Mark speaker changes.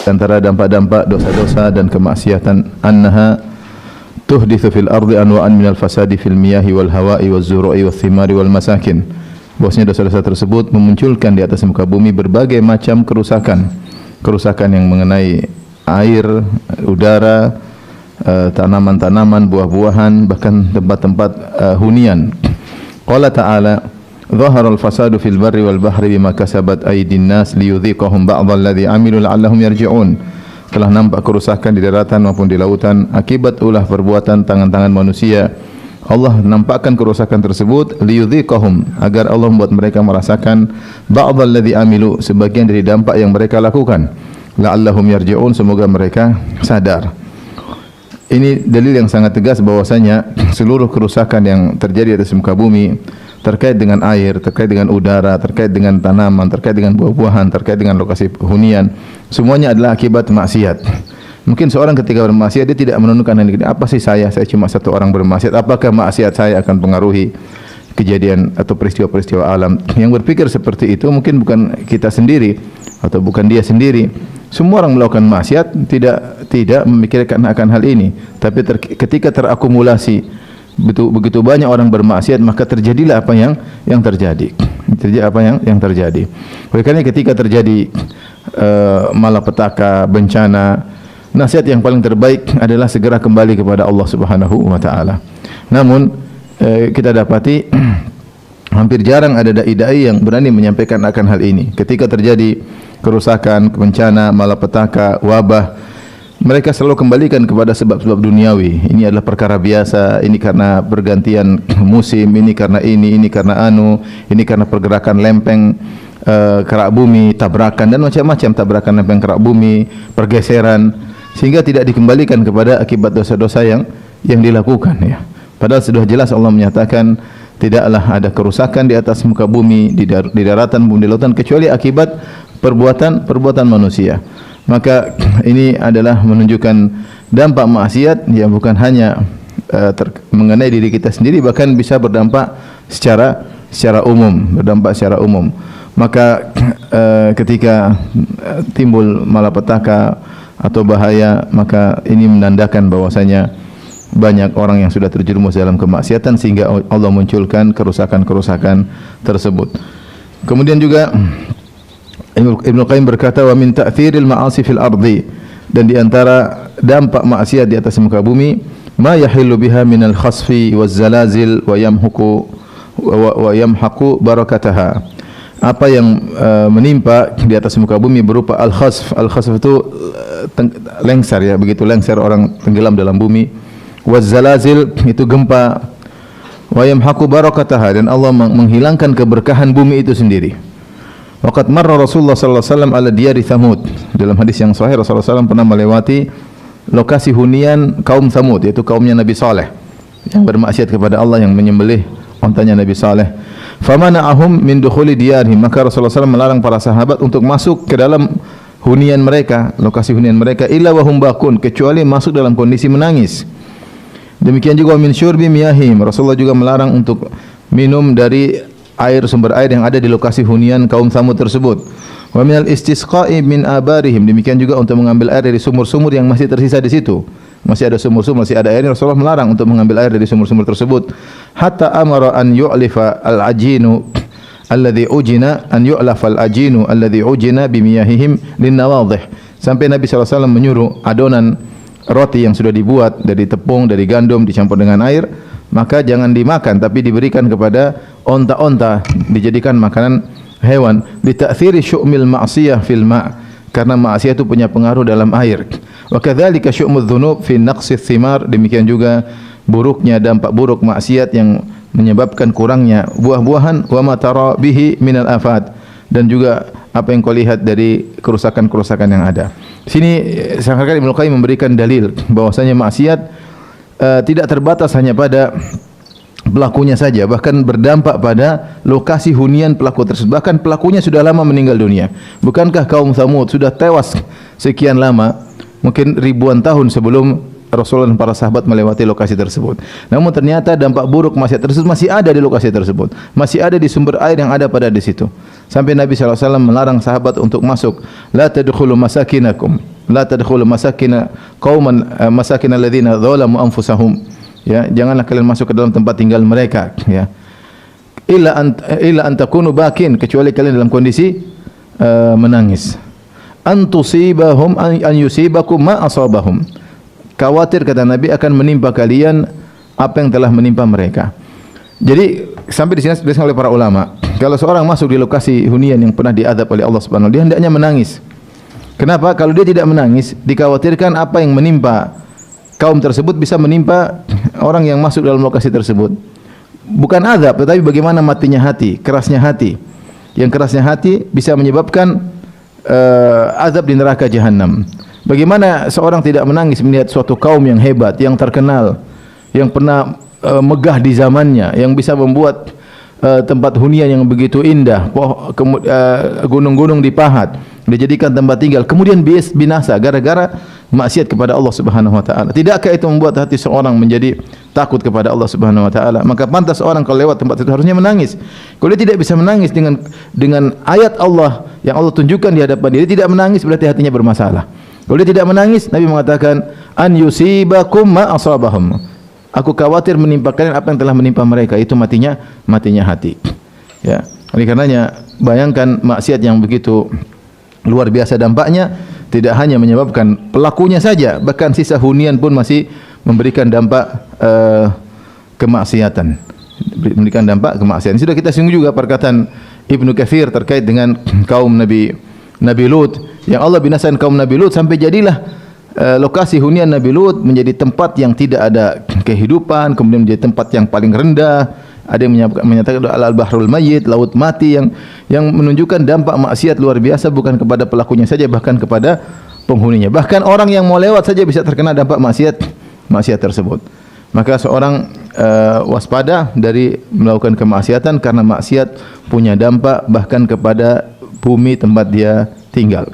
Speaker 1: antara dampak-dampak dosa-dosa dan kemaksiatan annaha tuhditsu fil ardi anwa'an minal fasadi fil miyahi wal hawa'i waz zuru'i wath thimari wal masakin. Bahwasanya dosa-dosa tersebut memunculkan di atas muka bumi berbagai macam kerusakan yang mengenai air, udara, tanaman-tanaman, buah-buahan, bahkan tempat-tempat hunian. Qala ta'ala Dhahara al-fasadu fil barri wal bahri bima kasabat aydin nas liyudhiqahum ba'dhal ladzi 'amilu la'allahum yarji'un. Telah nampak kerusakan di daratan maupun di lautan akibat ulah perbuatan tangan-tangan manusia. Allah nampakkan kerusakan tersebut liyudhiqahum, agar Allah membuat mereka merasakan ba'dhal ladzi 'amilu, sebagian dari dampak yang mereka lakukan. La'allahum yarji'un, semoga mereka sadar. Ini dalil yang sangat tegas bahwasanya seluruh kerusakan yang terjadi di atas muka bumi terkait dengan air, terkait dengan udara, terkait dengan tanaman, terkait dengan buah-buahan, terkait dengan lokasi hunian, semuanya adalah akibat maksiat. Mungkin seorang ketika bermaksiat dia tidak menentukan apa sih saya cuma satu orang bermaksiat, apakah maksiat saya akan pengaruhi kejadian atau peristiwa-peristiwa alam. Yang berpikir seperti itu mungkin bukan kita sendiri atau bukan dia sendiri. Semua orang melakukan maksiat tidak memikirkan akan hal ini, tapi ketika terakumulasi begitu banyak orang bermaksiat, maka terjadilah apa yang terjadi. Terjadi apa yang terjadi. Oleh karena ketika terjadi malapetaka, bencana, nasihat yang paling terbaik adalah segera kembali kepada Allah Subhanahu wa taala. Namun kita dapati hampir jarang ada dai-dai yang berani menyampaikan akan hal ini. Ketika terjadi kerusakan, bencana, malapetaka, wabah, mereka selalu kembalikan kepada sebab-sebab duniawi. Ini adalah perkara biasa, ini karena pergantian musim, ini karena ini karena ini karena pergerakan lempeng kerak bumi, tabrakan dan macam-macam, tabrakan lempeng kerak bumi, pergeseran, sehingga tidak dikembalikan kepada akibat dosa-dosa yang dilakukan, ya. Padahal sudah jelas Allah menyatakan tidaklah ada kerusakan di atas muka bumi, di daratan, bumi, di lautan, kecuali akibat perbuatan manusia. Maka ini adalah menunjukkan dampak maksiat yang bukan hanya mengenai diri kita sendiri, bahkan bisa berdampak secara umum, Maka ketika timbul malapetaka atau bahaya, maka ini menandakan bahwasanya banyak orang yang sudah terjerumus dalam kemaksiatan sehingga Allah munculkan kerusakan-kerusakan tersebut. Kemudian juga Ibnu Qayyim berkata, wa min ta'thiril ma'asi fil ardi, dan di antara dampak maksiat di atas muka bumi, ma yahillu biha minal khasfi waz zalazil wa yamhaqu barakataha. Apa yang menimpa di atas muka bumi berupa al-khasf. Al-khasf itu lengser, ya, begitu lengser orang tenggelam dalam bumi. Waz zalazil itu gempa. Wa yamhaqu barakataha, dan Allah menghilangkan keberkahan bumi itu sendiri. Waqad marra Rasulullah sallallahu alaihi wasallam ala diyari Thamud. Dalam hadis yang sahih Rasulullah SAW pernah melewati lokasi hunian kaum Thamud, yaitu kaumnya Nabi Saleh yang bermaksiat kepada Allah, yang menyembelih ontanya Nabi Saleh. Famana'ahum min dukhuli diyarihim, maka Rasulullah SAW melarang para sahabat untuk masuk ke dalam hunian mereka, lokasi hunian mereka, illa wa hum bakun, kecuali masuk dalam kondisi menangis. Demikian juga min syurbi miyahim, Rasulullah juga melarang untuk minum dari sumber air yang ada di lokasi hunian kaum Thamud tersebut. Wa minal istisqa'i min abarihim, demikian juga untuk mengambil air dari sumur-sumur yang masih tersisa di situ. Masih ada sumur-sumur, masih ada air, Rasulullah melarang untuk mengambil air dari sumur-sumur tersebut. Hatta amara an yu'lifa al-ajinu alladhi ujina an yu'lafa al-ajinu alladhi ujina bimiyahihim linnawadhih. Sampai Nabi SAW menyuruh adonan roti yang sudah dibuat dari tepung, dari gandum, dicampur dengan air, maka jangan dimakan, tapi diberikan kepada onta-onta, dijadikan makanan hewan. Li ta'thiri syu'mil ma'siyah fil ma', karena maksiat itu punya pengaruh dalam air. Wa kadzalika syu'mudz dzunub fi naqsits thimar, demikian juga buruknya dampak buruk maksiat yang menyebabkan kurangnya buah-buahan. Wa ma tara bihi minal afat, dan juga apa yang kau lihat dari kerusakan-kerusakan yang ada. Sini seakan-akan Ibnu Qayyim memberikan dalil bahwasanya maksiat tidak terbatas hanya pada pelakunya saja, bahkan berdampak pada lokasi hunian pelaku tersebut. Bahkan pelakunya sudah lama meninggal dunia. Bukankah kaum Thamud sudah tewas sekian lama, mungkin ribuan tahun sebelum Rasulullah dan para sahabat melewati lokasi tersebut. Namun ternyata dampak buruk maksiat tersebut masih ada di lokasi tersebut, masih ada di sumber air yang ada pada di situ. Sampai Nabi SAW melarang sahabat untuk masuk. La tadkhulu masakinakum, la tadkhulu masakina qauman masakin alladziina dzalamu anfusahum. Ya, janganlah kalian masuk ke dalam tempat tinggal mereka. Ya. Illa an takunu bakin, kecuali kalian dalam kondisi menangis. Antusibahum an yusibakum ma asabahum. Khawatir, kata Nabi, akan menimpa kalian apa yang telah menimpa mereka. Jadi sampai di sini disebutkan oleh para ulama, kalau seorang masuk di lokasi hunian yang pernah diazab oleh Allah Subhanahu wa taala, dia hendaknya menangis. Kenapa? Kalau dia tidak menangis, dikhawatirkan apa yang menimpa kaum tersebut bisa menimpa orang yang masuk dalam lokasi tersebut. Bukan azab, tetapi bagaimana matinya hati, kerasnya hati. Yang kerasnya hati bisa menyebabkan azab di neraka jahanam. Bagaimana seorang tidak menangis melihat suatu kaum yang hebat, yang terkenal, yang pernah megah di zamannya, yang bisa membuat tempat hunian yang begitu indah, gunung-gunung dipahat, dijadikan tempat tinggal, kemudian binasa gara-gara maksiat kepada Allah Subhanahu wa taala. Tidakkah itu membuat hati seorang menjadi takut kepada Allah Subhanahu wa taala? Maka pantas seorang kalau lewat tempat itu harusnya menangis. Kalau dia tidak bisa menangis dengan ayat Allah yang Allah tunjukkan di hadapan dia, tidak menangis, berarti hatinya bermasalah. Kalau dia tidak menangis, Nabi mengatakan an yusibakum ma asabahum. Aku khawatir menimpa kalian apa yang telah menimpa mereka, itu matinya hati. Ya. Oleh karenanya bayangkan maksiat yang begitu luar biasa dampaknya, tidak hanya menyebabkan pelakunya saja, bahkan sisa hunian pun masih memberikan dampak kemaksiatan. Memberikan dampak kemaksiatan. Sudah kita singgung juga perkataan Ibnu Katsir terkait dengan kaum Nabi Lut, yang Allah binasakan kaum Nabi Lut sampai jadilah lokasi hunian Nabi Lut menjadi tempat yang tidak ada kehidupan, kemudian menjadi tempat yang paling rendah. Ada yang menyatakan al-bahrul mayyit, laut mati, yang menunjukkan dampak maksiat luar biasa, bukan kepada pelakunya saja, bahkan kepada penghuninya. Bahkan orang yang mau lewat saja bisa terkena dampak maksiat tersebut. Maka seorang waspada dari melakukan kemaksiatan, karena maksiat punya dampak bahkan kepada bumi tempat dia tinggal.